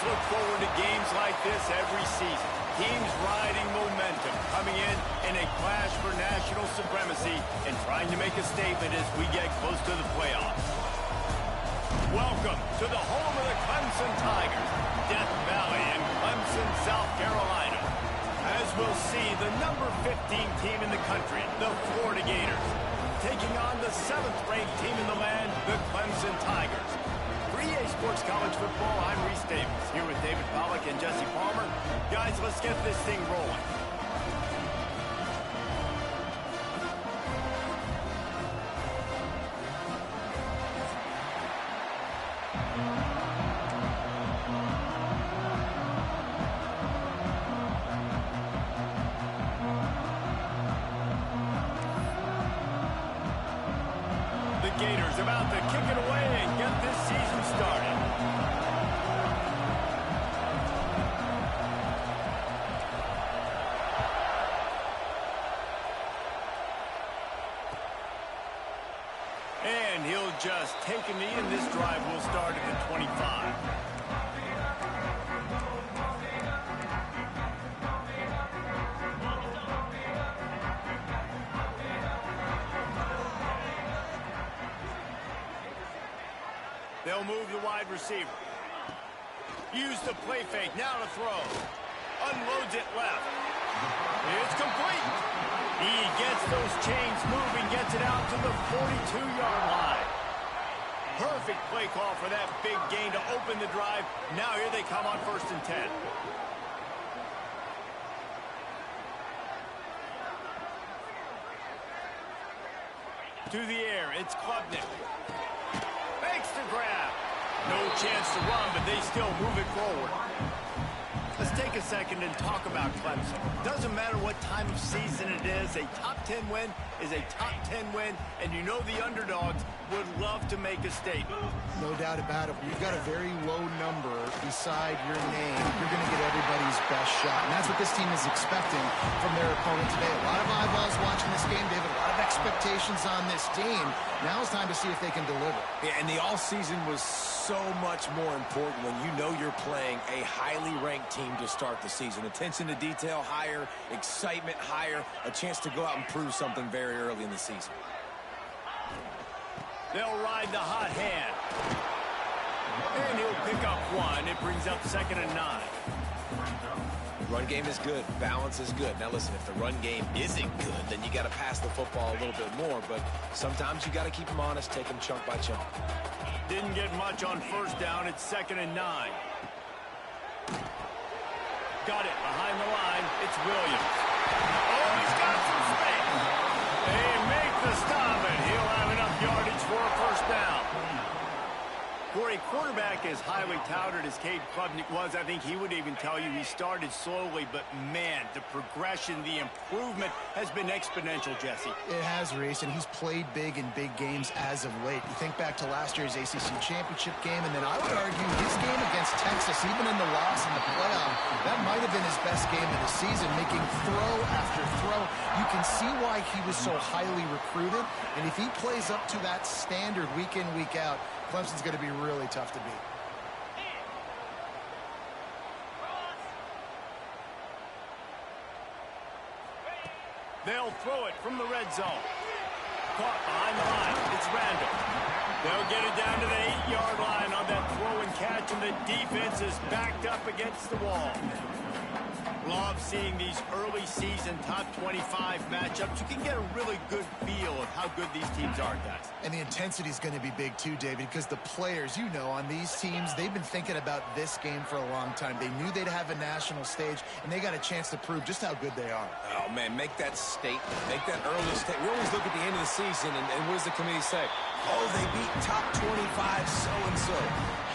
look forward to games like this every season. Teams riding momentum, coming in a clash for national supremacy and trying to make a statement as we get close to the playoffs. Welcome to the home of the Clemson Tigers, Death Valley in Clemson, South Carolina. As we'll see, the number 15 team in the country, the Florida Gators, taking on the 7th-ranked team in the land, the Clemson Tigers. For EA Sports College Football, I'm Reese Davis, here with David Pollack and Jesse Palmer. Guys, let's get this thing rolling. The Gators about to kick it away and get this season started. And he'll just take a knee, and this drive will start at the 25. They'll move the wide receiver. Use the play fake, now to throw. Unloads it left. It's complete. He gets those chains moving, gets it out to the 42-yard line. Perfect play call for that big gain to open the drive. Now here they come on 1st and 10. To the air, it's Klubnik. Makes the grab. No chance to run, but they still move it forward. Let's take a second and talk about Clemson. Doesn't matter what time of season it is, a top 10 win is a top 10 win, and you know the underdogs would love to make a statement. No doubt about it. When you've got a very low number beside your name, you're going to get everybody's best shot. And that's what this team is expecting from their opponent today. A lot of eyeballs watching this game, David. A lot of expectations on this team. Now it's time to see if they can deliver. Yeah, and the all-season was so much more important when you know you're playing a highly ranked team to start the season. Attention to detail higher, excitement higher, a chance to go out and prove something very early in the season. They'll ride the hot hand. And he'll pick up one. It brings up 2nd and 9. Run game is good. Balance is good. Now listen, if the run game isn't good, then you got to pass the football a little bit more. But sometimes you got to keep them honest, take them chunk by chunk. Didn't get much on 1st down. It's 2nd and 9. Got it behind the line. It's Williams. Oh, he's got some space. They make the stop, and he'll have enough yardage for a 1st down. For a quarterback as highly touted as Cade Klubnik was, I think he would even tell you he started slowly, but man, the progression, the improvement has been exponential, Jesse. It has, Reese, and he's played big in big games as of late. You think back to last year's ACC championship game, and then I would argue his game against Texas, even in the loss in the playoff, that might have been his best game of the season, making throw after throw. You can see why he was so highly recruited, and if he plays up to that standard week in, week out, Clemson's going to be really tough to beat. They'll throw it from the red zone. Caught behind the line. It's Randall. They'll get it down to the 8-yard line on that throw and catch, and the defense is backed up against the wall. Love seeing these early season top 25 matchups. You can get a really good feel of how good these teams are, guys. And the intensity is going to be big too, David, because the players, you know, on these teams, they've been thinking about this game for a long time. They knew they'd have a national stage, and they got a chance to prove just how good they are. Oh, man, make that statement. Make that early statement. We always look at the end of the season, and what does the committee say? Oh, they beat top 25 so-and-so.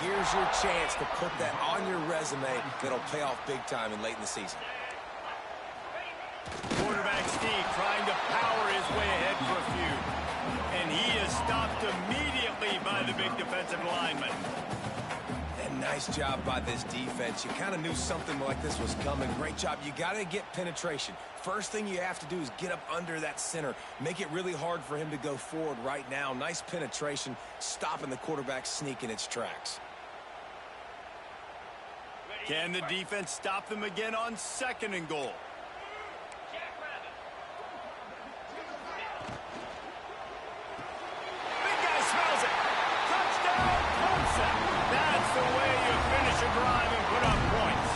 Here's your chance to put that on your resume that'll pay off big time and late in the season. Quarterback Steve trying to power his way ahead for a few. And he is stopped immediately by the big defensive lineman. And nice job by this defense. You kind of knew something like this was coming. Great job. You got to get penetration. First thing you have to do is get up under that center. Make it really hard for him to go forward right now. Nice penetration, stopping the quarterback sneak in its tracks. Can the defense stop them again on 2nd and goal? Big guy smells it. Touchdown, Tulsa. That's the way you finish a drive and put up points.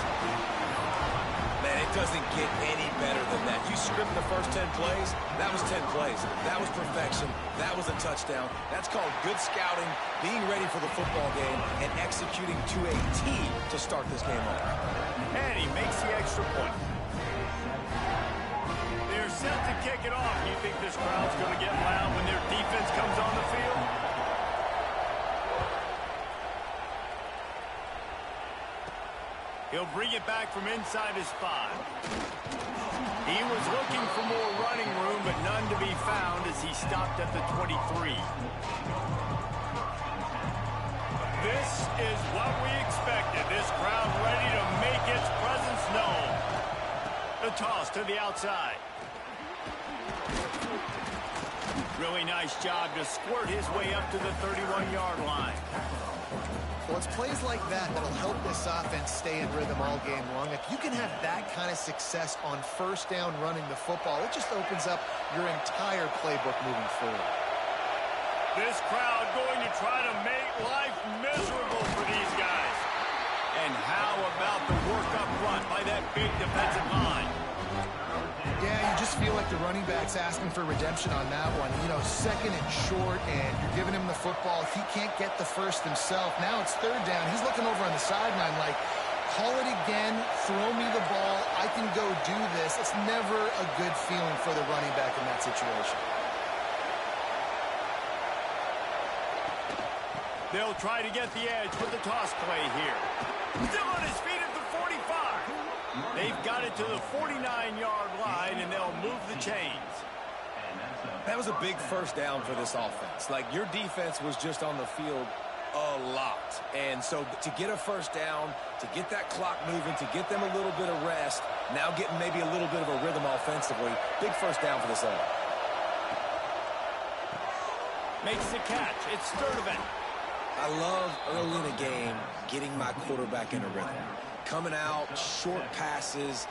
Man, it doesn't get any better than that. You script the first 10 plays, that was 10 plays. That was perfection. That was a touchdown. That's called good scouting, being ready for the football game, and executing to a T to start this game off. And he makes the extra point. They're set to kick it off. You think this crowd's going to get loud when their defense comes on the field? He'll bring it back from inside his 5. He was looking for more running room, but none to be found as he stopped at the 23. This is what we expected. This crowd ready to make its presence known. The toss to the outside. Really nice job to squirt his way up to the 31-yard line. Well, it's plays like that that'll help this offense stay in rhythm all game long. If you can have that kind of success on 1st down running the football, it just opens up your entire playbook moving forward. This crowd going to try to make life miserable for these guys. And how about the work up front by that big defensive line? Yeah, you just feel like the running back's asking for redemption on that one. You know, 2nd and short, and you're giving him the football. He can't get the first himself. Now it's 3rd down. He's looking over on the sideline like, call it again, throw me the ball, I can go do this. It's never a good feeling for the running back in that situation. They'll try to get the edge with the toss play here. Still on his feet at the 45. They've got it to the 49-yard line, and they'll move the chains. That was a big 1st down for this offense. Like, your defense was just on the field a lot. And so to get a 1st down, to get that clock moving, to get them a little bit of rest, now getting maybe a little bit of a rhythm offensively, big 1st down for this offense. Makes the catch. It's Sturdivant. I love early in a game getting my quarterback in a rhythm. Coming out, short passes,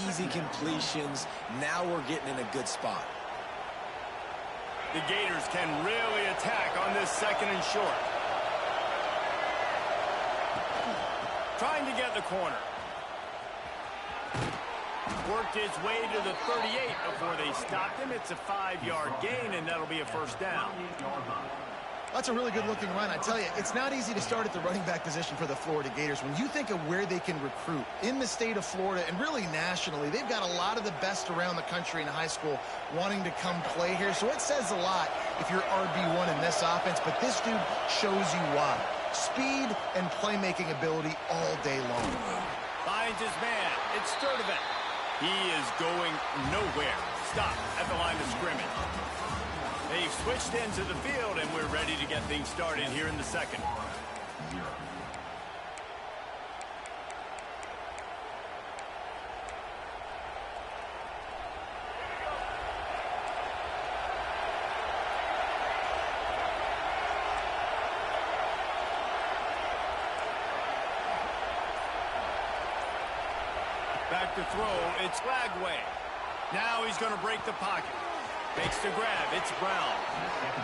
easy completions. Now we're getting in a good spot. The Gators can really attack on this 2nd and short. Trying to get the corner. Worked his way to the 38 before they stopped him. It's a 5-yard gain, and that'll be a 1st down. That's a really good-looking run. I tell you, it's not easy to start at the running back position for the Florida Gators. When you think of where they can recruit in the state of Florida and really nationally, they've got a lot of the best around the country in high school wanting to come play here. So it says a lot if you're RB1 in this offense, but this dude shows you why. Speed and playmaking ability all day long. Finds his man. It's Sturdivant. He is going nowhere. Stop at the line of scrimmage. They've switched into the field, and we're ready to get things started here in the 2nd. Back to throw, it's Lagway. Now he's going to break the pocket. Makes the grab, it's Brown.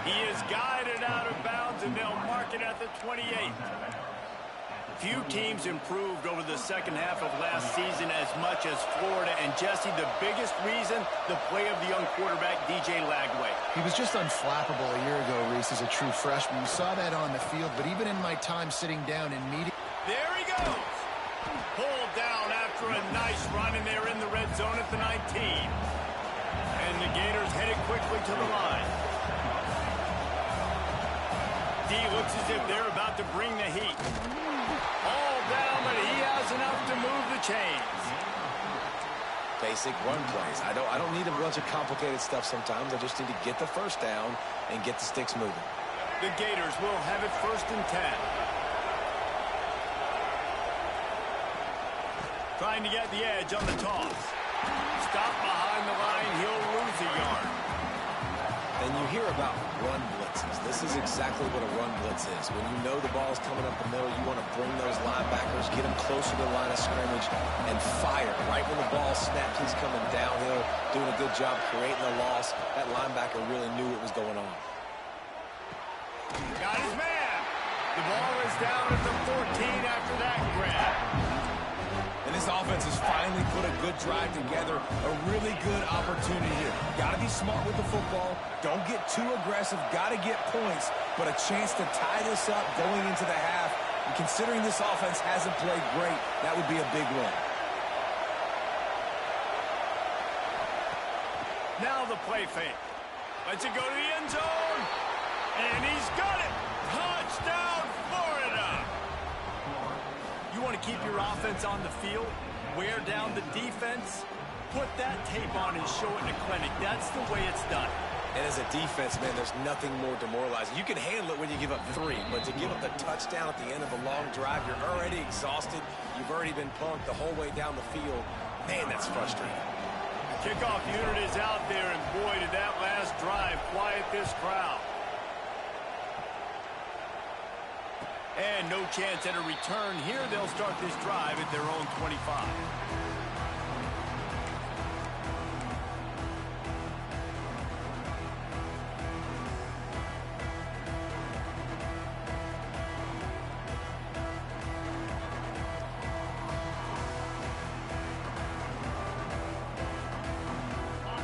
He is guided out of bounds, and they'll mark it at the 28. Few teams improved over the 2nd half of last season as much as Florida. And Jesse, the biggest reason, the play of the young quarterback, DJ Lagway. He was just unflappable a year ago, Reese, as a true freshman. You saw that on the field, but even in my time sitting down in meeting... There he goes. Pulled down after a nice run, and they're in the red zone at the 19. And the Gators headed quickly to the line. D looks as if they're about to bring the heat. All down, but he has enough to move the chains. Basic run plays. I don't need a bunch of complicated stuff sometimes. I just need to get the 1st down and get the sticks moving. The Gators will have it 1st and 10. Trying to get the edge on the toss. Stop behind the line, he'll lose a yard. And you hear about run blitzes. This is exactly what a run blitz is. When you know the ball's coming up the middle, you want to bring those linebackers, get them closer to the line of scrimmage, and fire. Right when the ball snaps, he's coming downhill, doing a good job creating a loss. That linebacker really knew what was going on. Got his man. The ball is down at the 14 after that grab. And this offense has finally put a good drive together. A really good opportunity here. Got to be smart with the football. Don't get too aggressive. Got to get points. But a chance to tie this up going into the half. And considering this offense hasn't played great, that would be a big win. Now the play fake. Lets it go to the end zone. And he's got it. Touchdown, Florida. You want to keep your offense on the field, wear down the defense, put that tape on and show it in a clinic. That's the way it's done. And as a defense, man, there's nothing more demoralizing. You can handle it when you give up 3, but to give up the touchdown at the end of a long drive, you're already exhausted. You've already been punked the whole way down the field. Man, that's frustrating. The kickoff unit is out there, and boy, did that last drive quiet this crowd. And no chance at a return here. They'll start this drive at their own 25.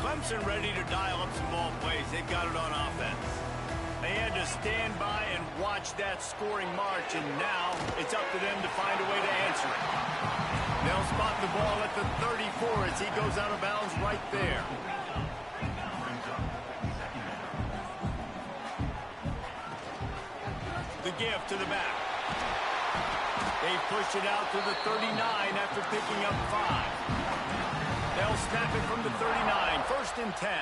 Clemson ready to dial up some ball plays. They've got it on offense. They had to stand by and watch that scoring march, and now it's up to them to find a way to answer it. They'll spot the ball at the 34 as he goes out of bounds right there. The give to the back. They push it out to the 39 after picking up 5. They'll snap it from the 39, 1st and 10.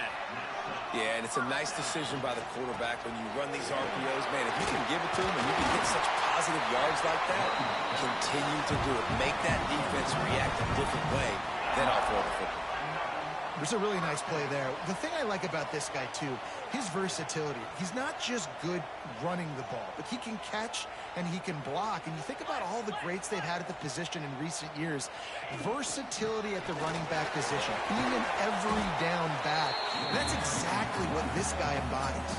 Yeah, and it's a nice decision by the quarterback when you run these RPOs. Man, if you can give it to him and you can get such positive yards like that, continue to do it. Make that defense react a different way, then I'll throw the football. There's a really nice play there. The thing I like about this guy, too, his versatility. He's not just good running the ball, but he can catch and he can block. And you think about all the greats they've had at the position in recent years. Versatility at the running back position, being an every down back. That's exactly what this guy embodies.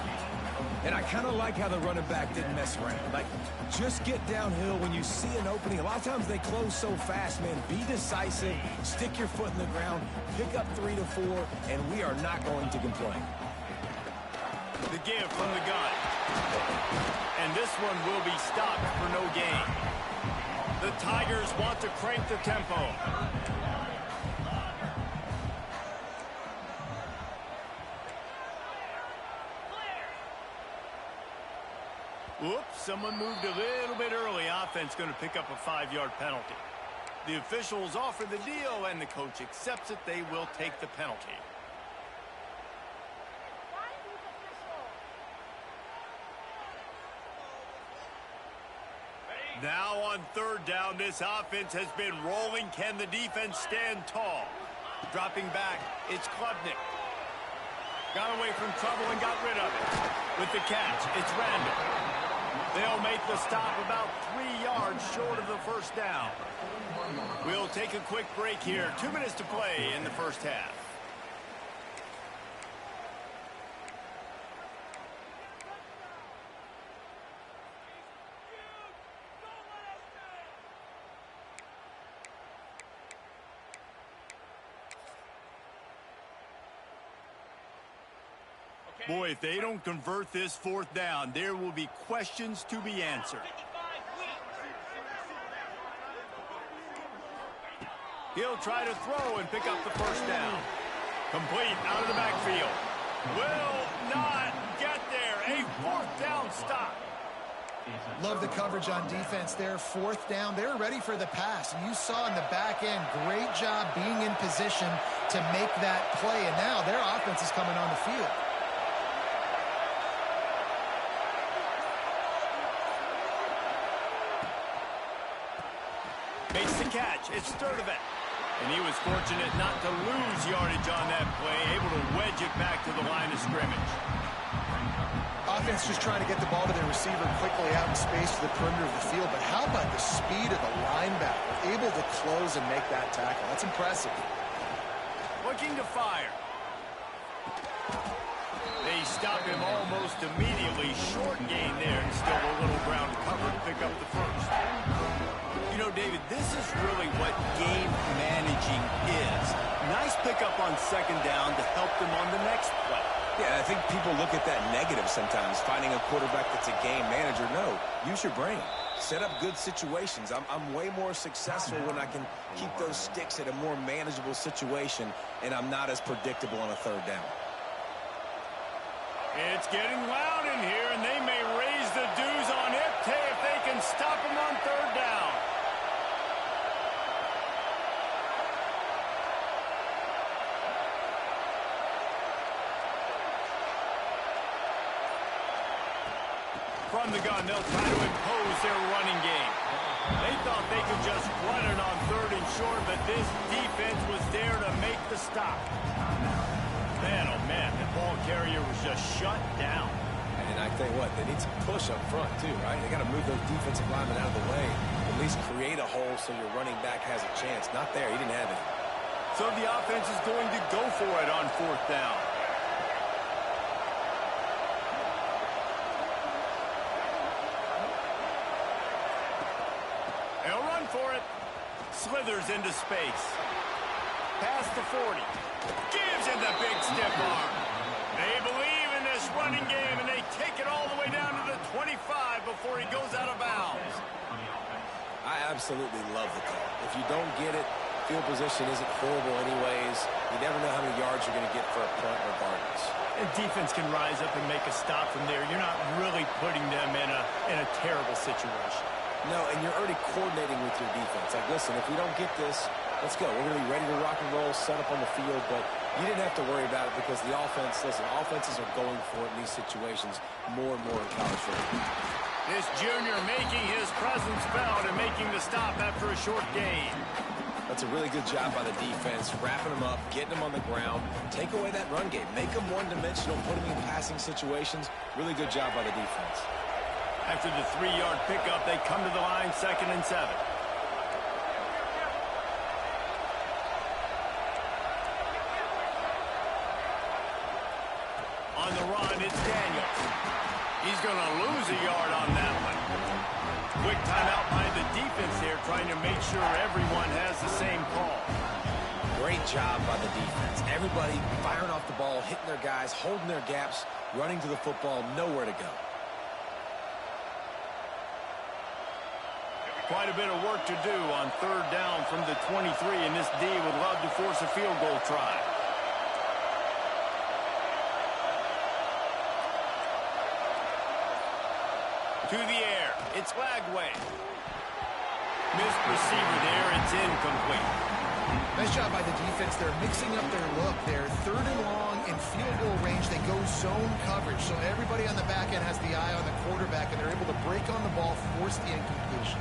And I kind of like how the running back didn't mess around. Like, just get downhill when you see an opening. A lot of times they close so fast, man. Be decisive, stick your foot in the ground, pick up 3 to 4, and we are not going to complain. The give from the gun. And this one will be stopped for no gain. The Tigers want to crank the tempo. Whoops, someone moved a little bit early. Offense going to pick up a 5-yard penalty. The officials offer the deal, and the coach accepts it. They will take the penalty. Now on 3rd down, this offense has been rolling. Can the defense stand tall? Dropping back, it's Klubnik. Got away from trouble and got rid of it. With the catch, it's Randall. They'll make the stop about 3 yards short of the 1st down. We'll take a quick break here. 2 minutes to play in the 1st half. Boy, if they don't convert this 4th down, there will be questions to be answered. He'll try to throw and pick up the 1st down. Complete out of the backfield. Will not get there. A 4th down stop. Love the coverage on defense there. 4th down. They were ready for the pass. And you saw in the back end, great job being in position to make that play. And now their offense is coming on the field. Makes the catch. It's Sturdivant. And he was fortunate not to lose yardage on that play, able to wedge it back to the line of scrimmage. defense just trying to get the ball to their receiver quickly out in space to the perimeter of the field, but how about the speed of the linebacker, able to close and make that tackle? That's impressive. Looking to fire. They stop him almost immediately. Short gain there, and still a little ground cover to pick up the first. You know, David, this is really what game managing is. Nice pickup on second down to help them on the next play. Yeah, I think people look at that negative sometimes, finding a quarterback that's a game manager. No, use your brain. Set up good situations. I'm way more successful when I can keep those sticks at a more manageable situation, and I'm not as predictable on a third down. It's getting loud in here, and they may raise the dues on Ipte if they can stop him on third down. From the gun, they'll try to impose their running game. They thought they could just run it on third and short, but this defense was there to make the stop. Man, oh man, the ball carrier was just shut down. And I tell you what, they need some push up front too, right? They got to move those defensive linemen out of the way. At least create a hole so your running back has a chance. Not there, he didn't have it. So the offense is going to go for it on fourth down. They'll run for it. Slithers into space. Past the 40. Gives him the big stiff arm. They believe in this running game, and they take it all the way down to the 25 before he goes out of bounds. I absolutely love the call. If you don't get it, field position isn't horrible anyways. You never know how many yards you're going to get for a punt regardless. And defense can rise up and make a stop from there. You're not really putting them in a terrible situation. No, and you're already coordinating with your defense. Like, listen, if we don't get this, let's go. We're going to be ready to rock and roll, set up on the field, but you didn't have to worry about it because the offense, listen, offenses are going for it in these situations more and more in college football. This junior making his presence felt and making the stop after a short gain. That's a really good job by the defense, wrapping them up, getting them on the ground, take away that run game, make them one-dimensional, put them in passing situations. Really good job by the defense. After the 3-yard pickup, they come to the line, 2nd and 7. On the run, it's Daniels. He's going to lose a yard on that one. Quick timeout by the defense here, trying to make sure everyone has the same call. Great job by the defense. Everybody firing off the ball, hitting their guys, holding their gaps, running to the football, nowhere to go. Quite a bit of work to do on third down from the 23, and this D would love to force a field goal try. To the air, it's Lagway. Missed receiver there, it's incomplete. Nice job by the defense. They're mixing up their look. They're third and long in field goal range. They go zone coverage, so everybody on the back end has the eye on the quarterback, and they're able to break on the ball, force the incompletion.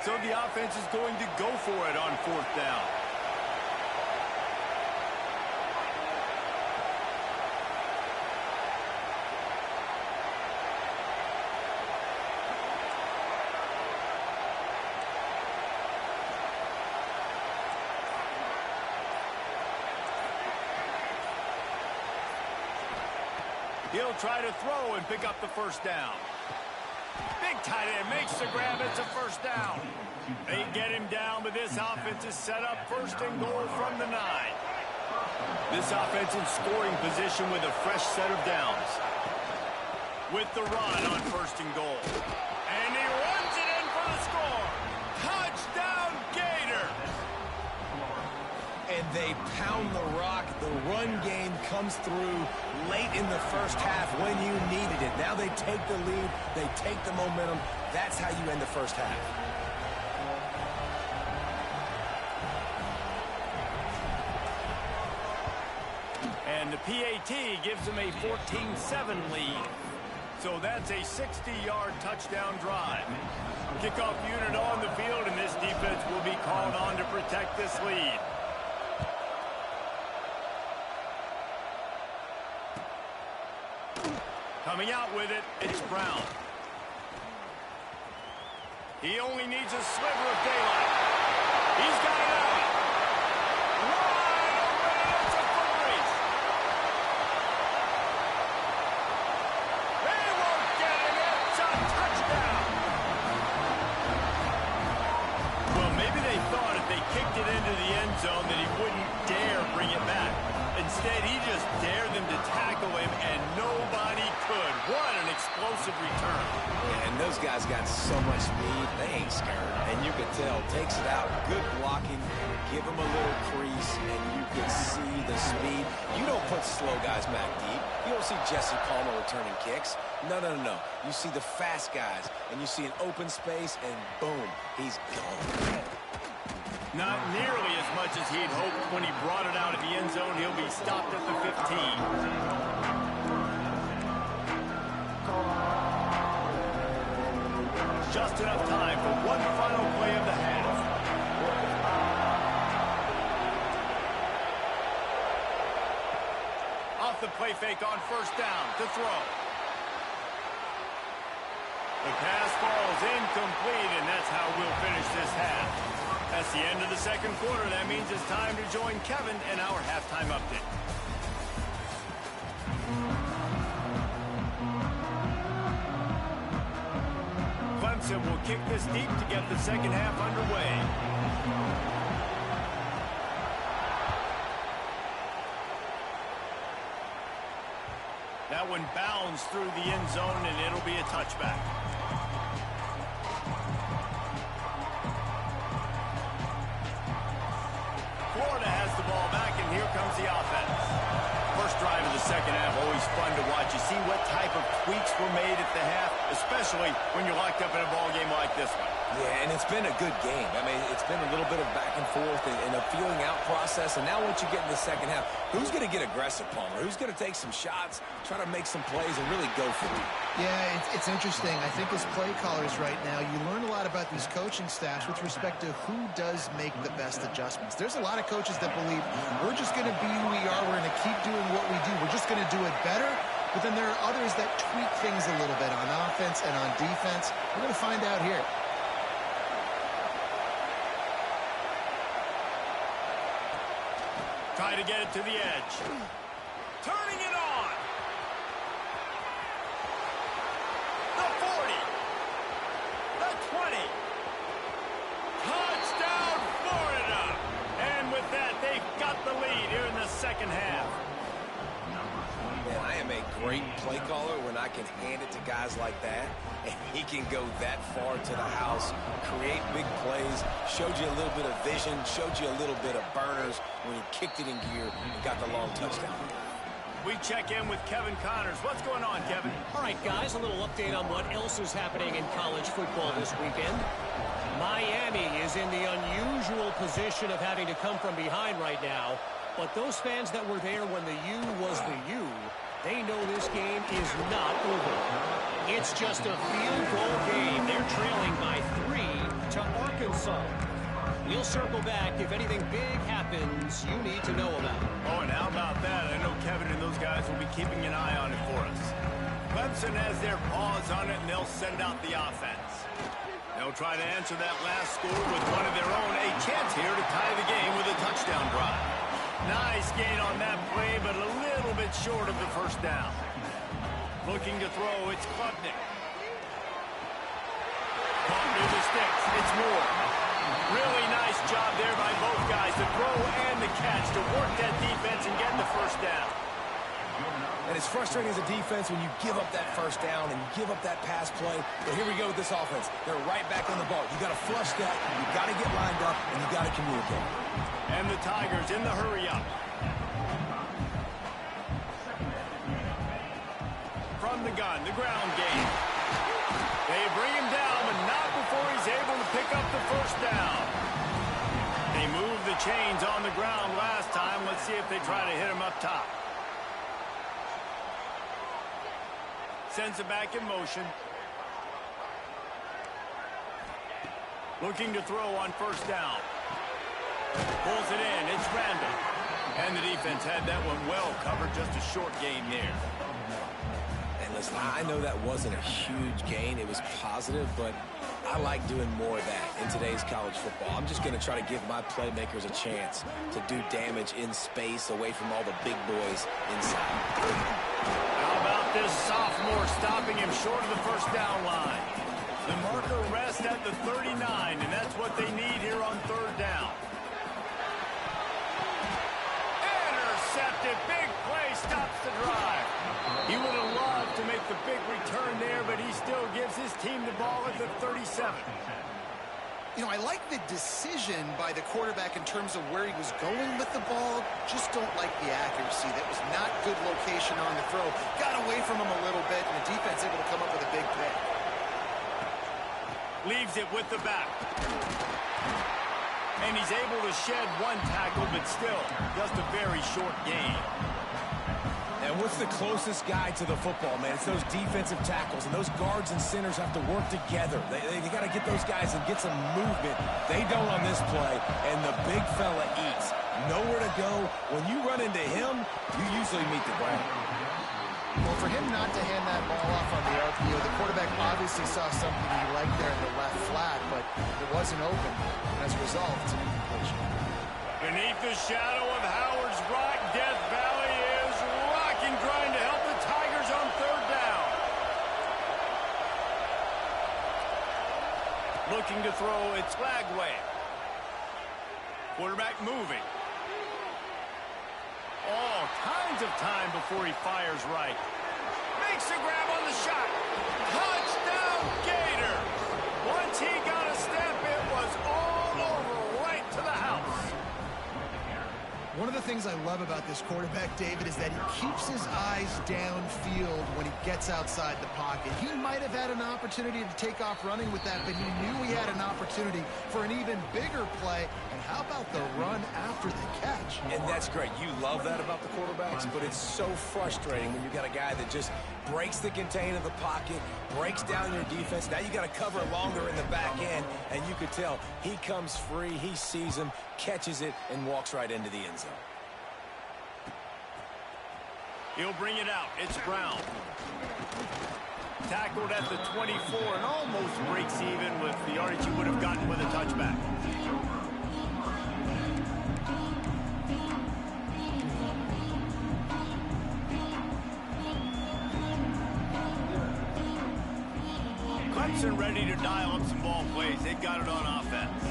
So the offense is going to go for it on fourth down. He'll try to throw and pick up the first down. Big tight end makes the grab. It's a first down. They get him down, but this offense is set up 1st and goal from the 9. This offense in scoring position with a fresh set of downs. With the run on 1st and goal. And he runs it in for the score. Touchdown, Gators! And they pound the rock. The run game comes through late in the first half when you needed it. Now they take the lead. They take the momentum. That's how you end the first half. And And the PAT gives them a 14-7 lead. So that's a 60-yard touchdown drive. Kickoff unit on the field, and this defense will be called on to protect this lead. Coming out with it, it's Brown. He only needs a sliver of daylight. He's got it out. Wide open, it's a foot race. They won't get him. It's a touchdown. Well, maybe they thought if they kicked it into the end zone that he wouldn't dare bring it back. Instead, he just dared them to tackle him, and nobody could. What an explosive return. Yeah, and those guys got so much speed, they ain't scared. And you could tell, takes it out, good blocking, give him a little crease, and you could see the speed. You don't put slow guys back deep. You don't see Jesse Palmer returning kicks. No, no, no, no. You see the fast guys, and you see an open space, and boom, he's gone. Not nearly as much as he'd hoped when he brought it out of the end zone. He'll be stopped at the 15. Just enough time for one final play of the half. Off the play fake on first down to throw. The pass falls incomplete, and that's how we'll finish this half. That's the end of the second quarter. That means it's time to join Kevin in our halftime update. Clemson will kick this deep to get the second half underway. That one bounds through the end zone, and it'll be a touchback. Florida has the ball back, and here comes the offense. First drive of the second half, always fun to watch. You see what type of tweaks were made at the half, especially when you're locked up in a ball game like this one. Yeah, and it's been a good game. I mean, it's been a little bit of back and forth and a feeling out process. And now once you get in the second half, who's going to get aggressive, Palmer? Who's going to take some shots, try to make some plays, and really go for it? Yeah, it's interesting. I think as play callers right now, you learn a lot about these coaching staffs with respect to who does make the best adjustments. There's a lot of coaches that believe we're just going to be who we are. We're going to keep doing what we do. We're just going to do it better. But then there are others that tweak things a little bit on offense and on defense. We're going to find out here. Try to get it to the edge. Turning it on. The 40. The 20. Touchdown, Florida. And with that, they've got the lead here in the second half. Man, I am a great play caller when I can hand it to guys like that, and he can go that far to the house, create big plays, showed you a little bit of vision, showed you a little bit of burners when he kicked it in gear and got the long touchdown. We check in with Kevin Connors. What's going on, Kevin? All right, guys, a little update on what else is happening in college football this weekend. Miami is in the unusual position of having to come from behind right now. But those fans that were there when the U was the U, they know this game is not over. It's just a field goal game. They're trailing by 3 to Arkansas. We'll circle back if anything big happens you need to know about. Oh, and how about that? I know Kevin and those guys will be keeping an eye on it for us. Clemson has their paws on it, and they'll send out the offense. They'll try to answer that last score with one of their own. A chance here to tie the game with a touchdown drive. Nice gain on that play, but a little bit short of the first down. Looking to throw, it's Klubnik. Caught near the sticks, it's Moore. Really nice job there by both guys, the throw and the catch, to work that defense and get the first down. And it's frustrating as a defense when you give up that first down and you give up that pass play. But here we go with this offense. They're right back on the ball. You got to flush that, you got to get lined up, and you got to communicate. And the Tigers in the hurry up. From the gun, the ground game. They bring him down, but not before he's able to pick up the first down. They moved the chains on the ground last time. Let's see if they try to hit him up top. sends it back in motion. Looking to throw on first down. Pulls it in. It's random. And the defense had that one well covered. Just a short gain there. And listen, I know that wasn't a huge gain. It was positive, but I like doing more of that in today's college football. I'm just going to try to give my playmakers a chance to do damage in space away from all the big boys inside. How about this sophomore stopping him short of the first down line? The marker rests at the 39, and that's what they need here on third down. Intercepted. Big play stops the drive. He would have loved to make the big return there, but he still gives his team the ball at the 37. You know, I like the decision by the quarterback in terms of where he was going with the ball. Just don't like the accuracy. That was not good location on the throw. Got away from him a little bit, and the defense able to come up with a big pick. Leaves it with the back. And he's able to shed one tackle, but still just a very short gain. And what's the closest guy to the football, man? It's those defensive tackles, and those guards and centers have to work together. They got to get those guys and get some movement. They don't on this play, and the big fella eats. Nowhere to go. When you run into him, you usually meet the ground. Well, for him not to hand that ball off on the RPO, the quarterback obviously saw something he liked there in the left flat, but it wasn't open. And as a result, it's an incompletion. Beneath the shadow of Howard's Rock, Death Valley is rocking, trying to help the Tigers on third down. Looking to throw, it's Lagway. Quarterback moving. All kinds of time before he fires right. Makes the grab on the shot. Touchdown, Gator. Once he got a step, it was all over, right to the house. One of the things I love about this quarterback, David, is that he keeps his eyes downfield when he gets outside the pocket. He might have had an opportunity to take off running with that, but he knew he had an opportunity for an even bigger play. And how about the run after the catch? And that's great. You love that about the quarterbacks, but it's so frustrating when you got a guy that just breaks the contain of the pocket, breaks down your defense. Now you got to cover longer in the back end, and you could tell he comes free, he sees him, catches it, and walks right into the end zone. He'll bring it out. It's Brown. Tackled at the 24 and almost breaks even with the yardage he would have gotten with a touchback. Clemson ready to dial up some ball plays. They've got it on offense.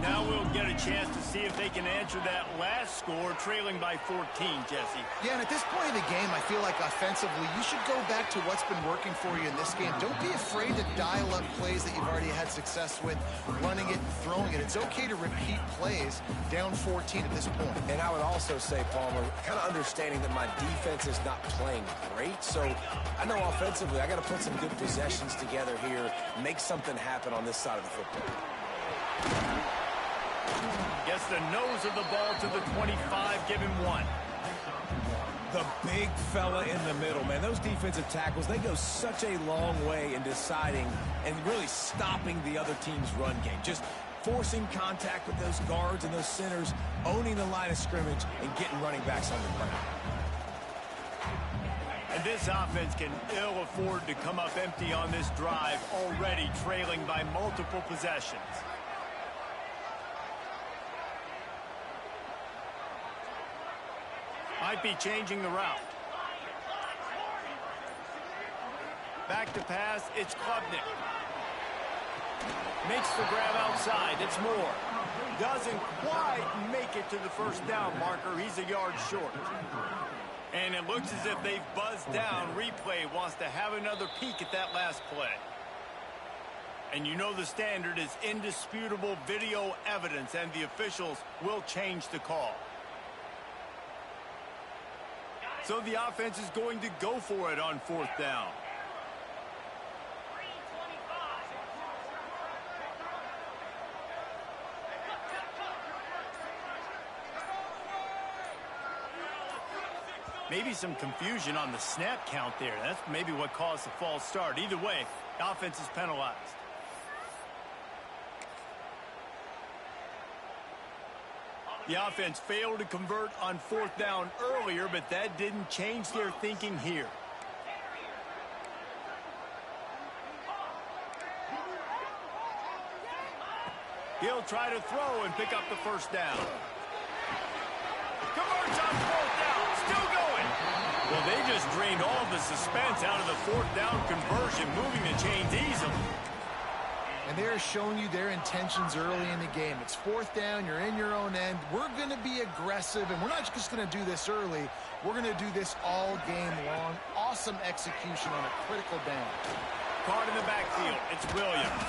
Now we'll get a chance to see if they can answer that last score, trailing by 14, Jesse. Yeah, and at this point of the game, I feel like offensively, you should go back to what's been working for you in this game. Don't be afraid to dial up plays that you've already had success with, running it and throwing it. It's okay to repeat plays down 14 at this point. And I would also say, Palmer, kind of understanding that my defense is not playing great, so I know offensively I got to put some good possessions together here, make something happen on this side of the football. Gets the nose of the ball to the 25, give him one. The big fella in the middle, man. Those defensive tackles, they go such a long way in deciding and really stopping the other team's run game. Just forcing contact with those guards and those centers, owning the line of scrimmage, and getting running backs on the ground. And this offense can ill afford to come up empty on this drive, already trailing by multiple possessions. Might be changing the route. Back to pass, it's Klubnik. Makes the grab outside, it's Moore. Doesn't quite make it to the first down marker, he's a yard short. And it looks as if they've buzzed down. Replay wants to have another peek at that last play. And you know the standard is indisputable video evidence, and the officials will change the call. So the offense is going to go for it on fourth down. Maybe some confusion on the snap count there. That's maybe what caused the false start. Either way, the offense is penalized. The offense failed to convert on 4th down earlier, but that didn't change their thinking here. He'll try to throw and pick up the 1st down. Converts on 4th down. Still going. Well, they just drained all the suspense out of the 4th down conversion, moving the chains easily. And they're showing you their intentions early in the game. It's 4th down. You're in your own end. We're going to be aggressive, and we're not just going to do this early. We're going to do this all game long. Awesome execution on a critical down. Caught in the backfield. It's Williams.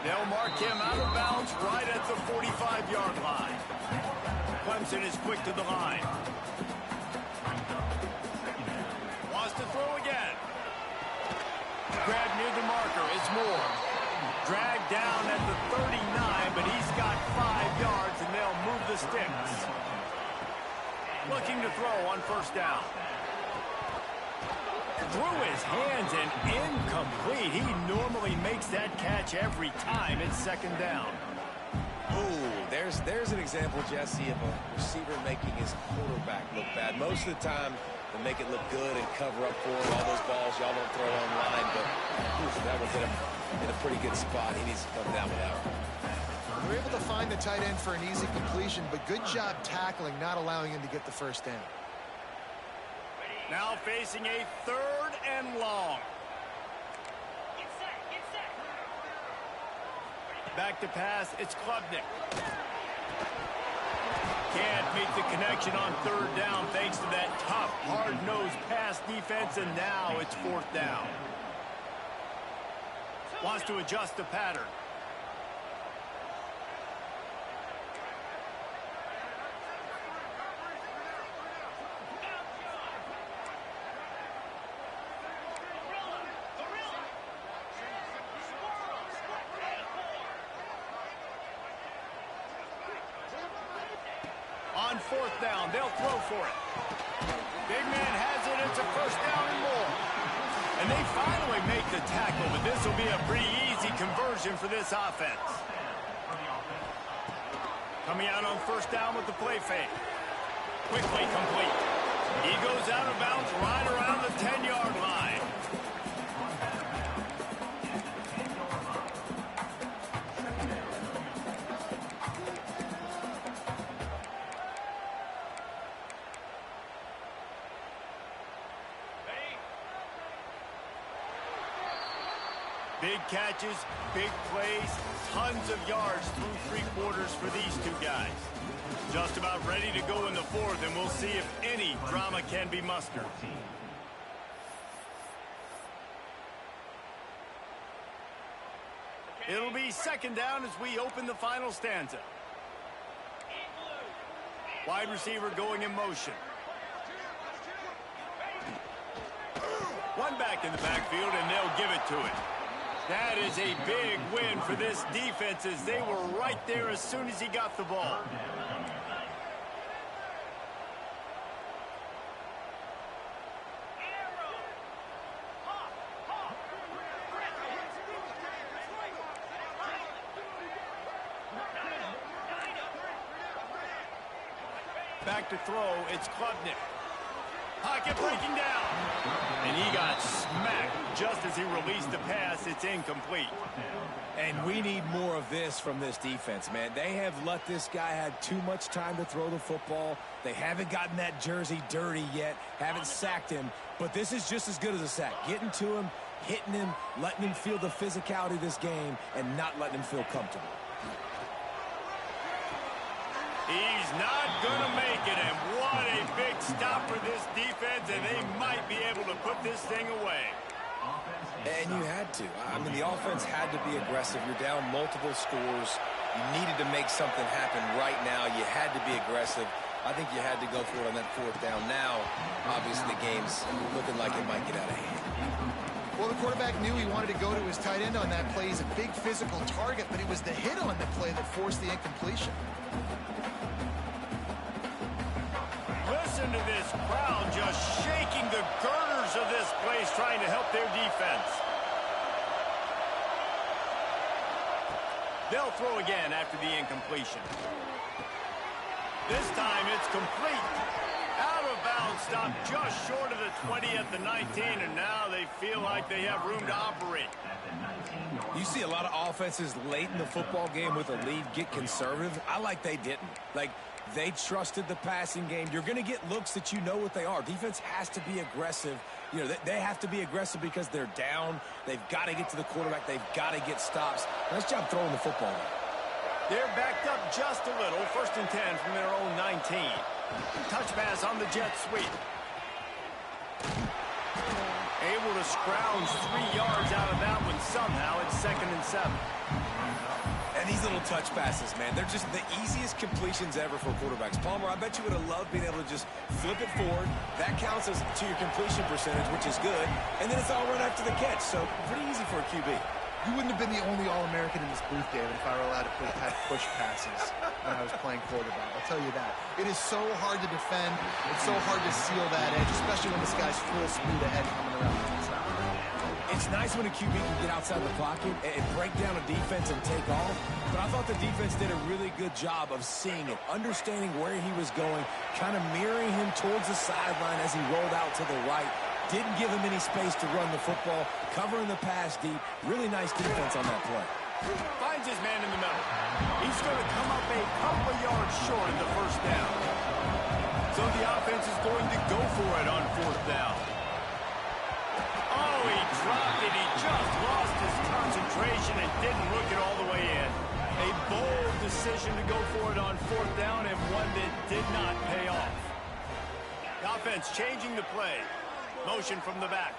They'll mark him out of bounds right at the 45-yard line. Clemson is quick to the line. Wants to throw again. Grab near the marker. It's Moore. Dragged down at the 39, but he's got 5 yards, and they'll move the sticks. Looking to throw on 1st down. Through his hands and incomplete. He normally makes that catch every time. It's 2nd down. Ooh, there's an example, Jesse, of a receiver making his quarterback look bad. Most of the time, they make it look good and cover up for him. All those balls y'all don't throw online, but that was in a pretty good spot. He needs to come down with that one. They're able to find the tight end for an easy completion, but good job tackling, not allowing him to get the 1st down. Now facing a 3rd and long. Back to pass, it's Klubnik. Can't make the connection on 3rd down thanks to that tough, hard-nosed pass defense, and now it's 4th down. Wants to adjust the pattern. On 4th down, they'll throw for it. Big man has it. It's a 1st down and more. And they finally make the tackle, but this will be a pretty easy conversion for this offense. Coming out on 1st down with the play fake. Quickly complete. He goes out of bounds right around the 10-yard line. Big catches, big plays, tons of yards through 3 quarters for these two guys. Just about ready to go in the 4th, and we'll see if any drama can be mustered. It'll be 2nd down as we open the final stanza. Wide receiver going in motion. One back in the backfield, and they'll give it to it. That is a big win for this defense as they were right there as soon as he got the ball. Back to throw, it's Klubnik. Pocket breaking down. And he got smacked just as he released the pass. It's incomplete. And we need more of this from this defense, man. They have let this guy have too much time to throw the football. They haven't gotten that jersey dirty yet, haven't sacked him. But this is just as good as a sack. Getting to him, hitting him, letting him feel the physicality of this game, and not letting him feel comfortable. He's not going to make it, and what a big stop for this defense, and they might be able to put this thing away. And you had to. I mean, the offense had to be aggressive. You're down multiple scores. You needed to make something happen right now. You had to be aggressive. I think you had to go for it on that 4th down. Now, obviously, the game's looking like it might get out of hand. Well, the quarterback knew he wanted to go to his tight end on that play. He's a big physical target, but it was the hit on the play that forced the incompletion. Listen to this crowd just shaking the girders of this place trying to help their defense. They'll throw again after the incompletion. This time it's complete. Out of bounds, stopped just short of the 20 at the 19, and now they feel like they have room to operate. You see a lot of offenses late in the football game with a lead get conservative. I like they didn't. Like, they trusted the passing game. You're going to get looks that you know what they are. Defense has to be aggressive. You know, they have to be aggressive because they're down. They've got to get to the quarterback. They've got to get stops. Nice job throwing the football. They're backed up just a little. 1st and 10 from their own 19. Touch pass on the jet sweep. Able to scrounge 3 yards out of that one somehow. It's 2nd and 7. And these little touch passes, man, they're just the easiest completions ever for quarterbacks. Palmer, I bet you would have loved being able to just flip it forward. That counts as to your completion percentage, which is good. And then it's all run after the catch, so pretty easy for a QB. You wouldn't have been the only All-American in this booth, David, if I were allowed to have push passes when I was playing quarterback. I'll tell you that. It is so hard to defend. It's so hard to seal that edge, especially when this guy's full speed ahead coming around the inside. It's nice when a QB can get outside the pocket and break down a defense and take off. But I thought the defense did a really good job of seeing it, understanding where he was going, kind of mirroring him towards the sideline as he rolled out to the right. Didn't give him any space to run the football, covering the pass deep. Really nice defense on that play. Finds his man in the middle. He's going to come up a couple yards short of the 1st down. So the offense is going to go for it on 4th down. Oh, he dropped it. He just lost his concentration and didn't look it all the way in. A bold decision to go for it on 4th down, and one that did not pay off. The offense changing the play. Motion from the back.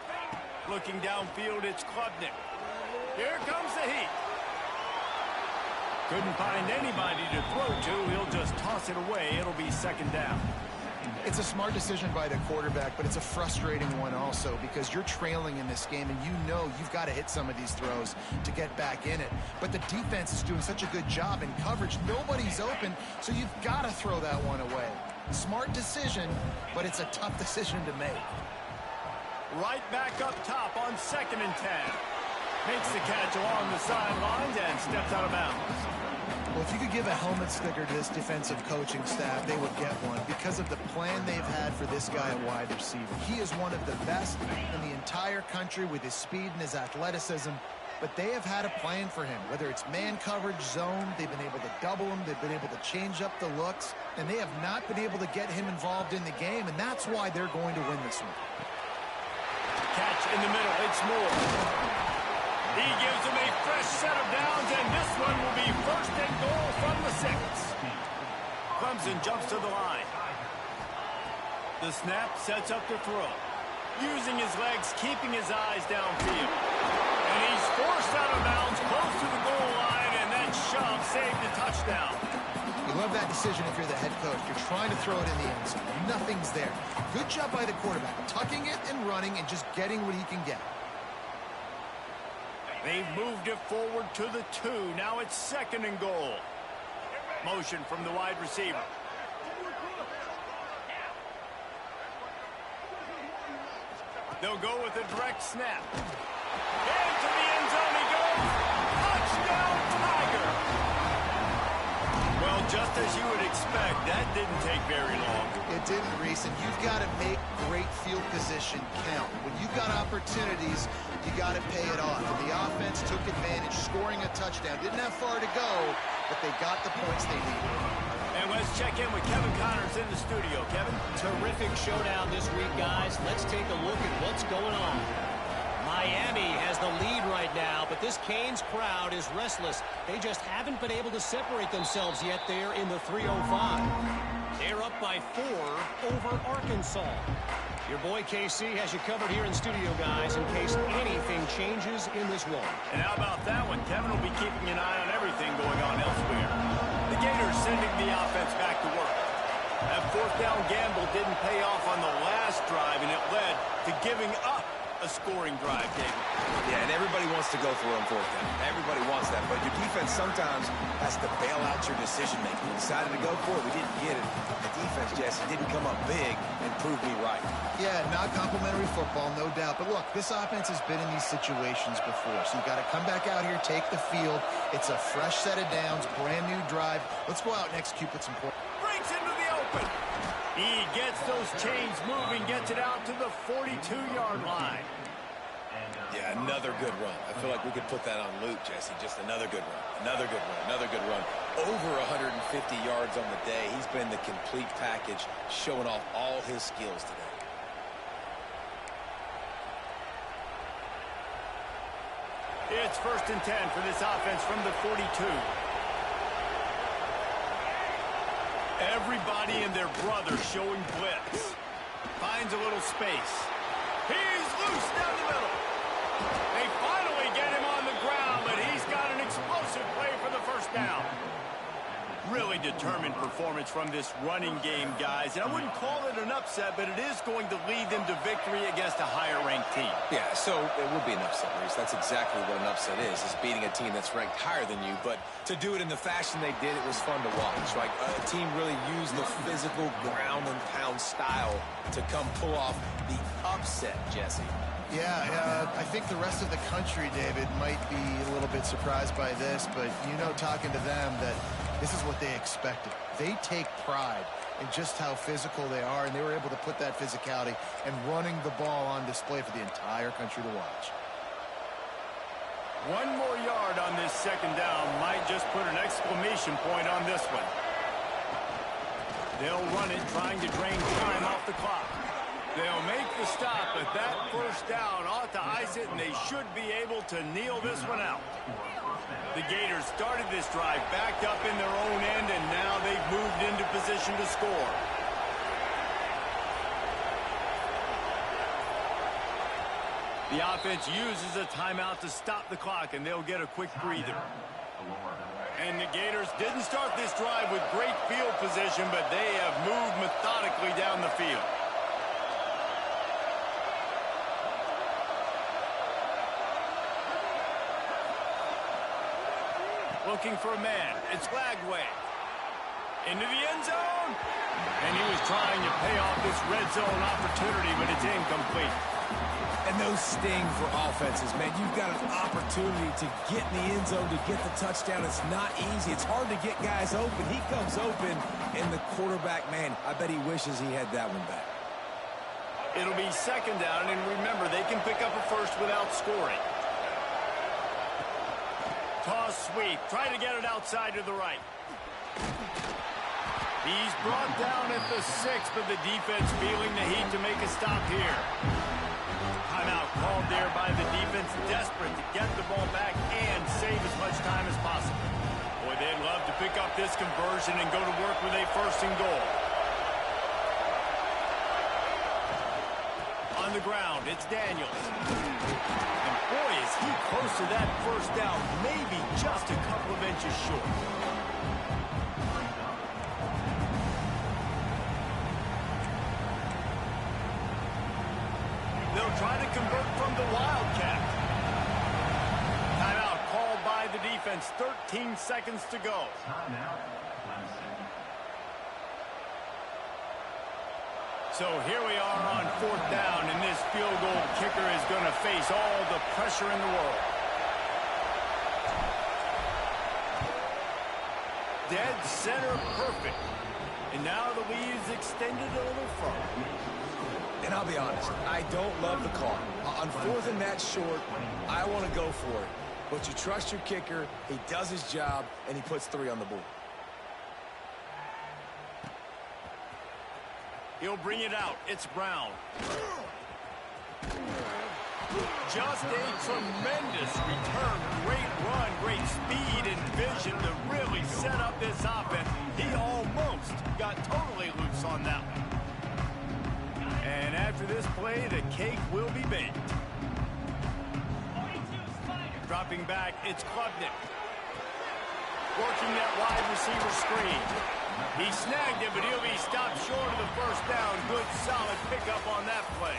Looking downfield, it's Klubnik. Here comes the heat. Couldn't find anybody to throw to. He'll just toss it away. It'll be 2nd down. It's a smart decision by the quarterback, but it's a frustrating one also because you're trailing in this game and you know you've got to hit some of these throws to get back in it. But the defense is doing such a good job in coverage. Nobody's open, so you've got to throw that one away. Smart decision, but it's a tough decision to make. Right back up top on 2nd and 10. Makes the catch along the sidelines and steps out of bounds. Well, if you could give a helmet sticker to this defensive coaching staff, they would get one because of the plan they've had for this guy at wide receiver. He is one of the best in the entire country with his speed and his athleticism, but they have had a plan for him. Whether it's man coverage, zone, they've been able to double him, they've been able to change up the looks, and they have not been able to get him involved in the game, and that's why they're going to win this one. Catch in the middle. It's Moore. He gives him a fresh set of downs, and this one will be 1st and goal from the 6. Clemson jumps to the line. The snap sets up the throw. Using his legs, keeping his eyes downfield. And he's forced out of bounds close to the goal line, and that shove saved a touchdown. You love that decision if you're the head coach. You're trying to throw it in the end zone. Nothing's there. Good job by the quarterback, tucking it and running and just getting what he can get. They've moved it forward to the 2. Now it's 2nd and goal. Motion from the wide receiver. They'll go with a direct snap. Into the end zone he goes. Touchdown, Tiger. Well, just as you would expect, that didn't take very long. It didn't, Reese, and you've got to make great field position count. When you've got opportunities, you got to pay it off. And the offense took advantage, scoring a touchdown. Didn't have far to go, but they got the points they needed. And let's check in with Kevin Connors in the studio. Kevin? Terrific showdown this week, guys. Let's take a look at what's going on. Miami has the lead right now, but this Canes crowd is restless. They just haven't been able to separate themselves yet there in the 305. They're up by 4 over Arkansas. Your boy KC has you covered here in studio, guys, in case anything changes in this one. And how about that one? Kevin will be keeping an eye on everything going on elsewhere. The Gators sending the offense back to work. That 4th down gamble didn't pay off on the last drive, and it led to giving up a scoring drive, David. Yeah, and everybody wants to go for it on fourth down. Everybody wants that, but your defense sometimes has to bail out your decision-making. We decided to go for it. We didn't get it. The defense, Jesse, didn't come up big and prove me right. Yeah, not complimentary football, no doubt. But look, this offense has been in these situations before, so you got to come back out here, take the field. It's a fresh set of downs, brand new drive. Let's go out and execute with some points. Breaks into the open. He gets those chains moving, gets it out to the 42-yard line. Yeah, another good run. I feel like we could put that on loop, Jesse. Just another good run. Another good run. Another good run. Over 150 yards on the day. He's been the complete package, showing off all his skills today. It's 1st and 10 for this offense from the 42. Everybody and their brother showing blitz. Finds a little space. He's loose down the middle. They finally get him on the ground, but he's got an explosive play for the first down. Really determined performance from this running game, guys. And I wouldn't call it an upset, but it is going to lead them to victory against a higher-ranked team. Yeah, so it would be an upset, Reese. That's exactly what an upset is beating a team that's ranked higher than you. But to do it in the fashion they did, it was fun to watch. Like, a team really used the physical ground-and-pound style to come pull off the upset, Jesse. Yeah, I think the rest of the country, David, might be a little bit surprised by this, but you know, talking to them, that this is what they expected. They take pride in just how physical they are, and they were able to put that physicality and running the ball on display for the entire country to watch. 1 more yard on this 2nd down might just put an exclamation point on this one. They'll run it, trying to drain time off the clock. They'll make the stop, but that 1st down ought to ice it, and they should be able to kneel this one out. The Gators started this drive backed up in their own end, and now they've moved into position to score. The offense uses a timeout to stop the clock, and they'll get a quick breather. And the Gators didn't start this drive with great field position, but they have moved methodically down the field. Looking for a man. It's Lagway. Into the end zone. And he was trying to pay off this red zone opportunity, but it's incomplete. And those sting for offenses, man. You've got an opportunity to get in the end zone, to get the touchdown. It's not easy. It's hard to get guys open. He comes open, and the quarterback, man, I bet he wishes he had that one back. It'll be 2nd down, and remember, they can pick up a first without scoring. Toss sweep. Try to get it outside to the right. He's brought down at the 6, but the defense feeling the heat to make a stop here. Timeout called there by the defense, desperate to get the ball back and save as much time as possible. Boy, they'd love to pick up this conversion and go to work with a 1st and goal. On the ground, it's Daniels. And boy, is he close to that 1st down, maybe just a couple of inches short. They'll try to convert from the Wildcat. Timeout called by the defense. 13 seconds to go. So here we are on 4th down, and this field goal kicker is going to face all the pressure in the world. Dead center perfect. And now the lead is extended a little further. And I'll be honest, I don't love the call. On 4th and that short, I want to go for it. But you trust your kicker, he does his job, and he puts 3 on the board. He'll bring it out. It's Brown. Just a tremendous return. Great run, great speed and vision to really set up this offense. He almost got totally loose on that one. And after this play, the cake will be baked. Dropping back, it's Klubnik. Working that wide receiver screen. He snagged it, but he'll be stopped short of the 1st down. Good, solid pickup on that play.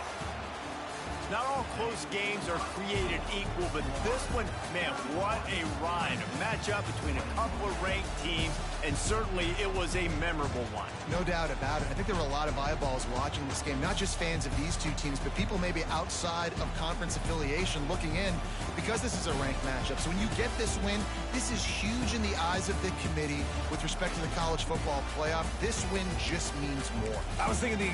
Not all close games are created equal, but this one, man, what a ride. A matchup between a couple of ranked teams, and certainly it was a memorable one. No doubt about it. I think there were a lot of eyeballs watching this game, not just fans of these two teams, but people maybe outside of conference affiliation looking in, because this is a ranked matchup. So when you get this win, this is huge in the eyes of the committee with respect to the college football playoff. This win just means more. I was thinking the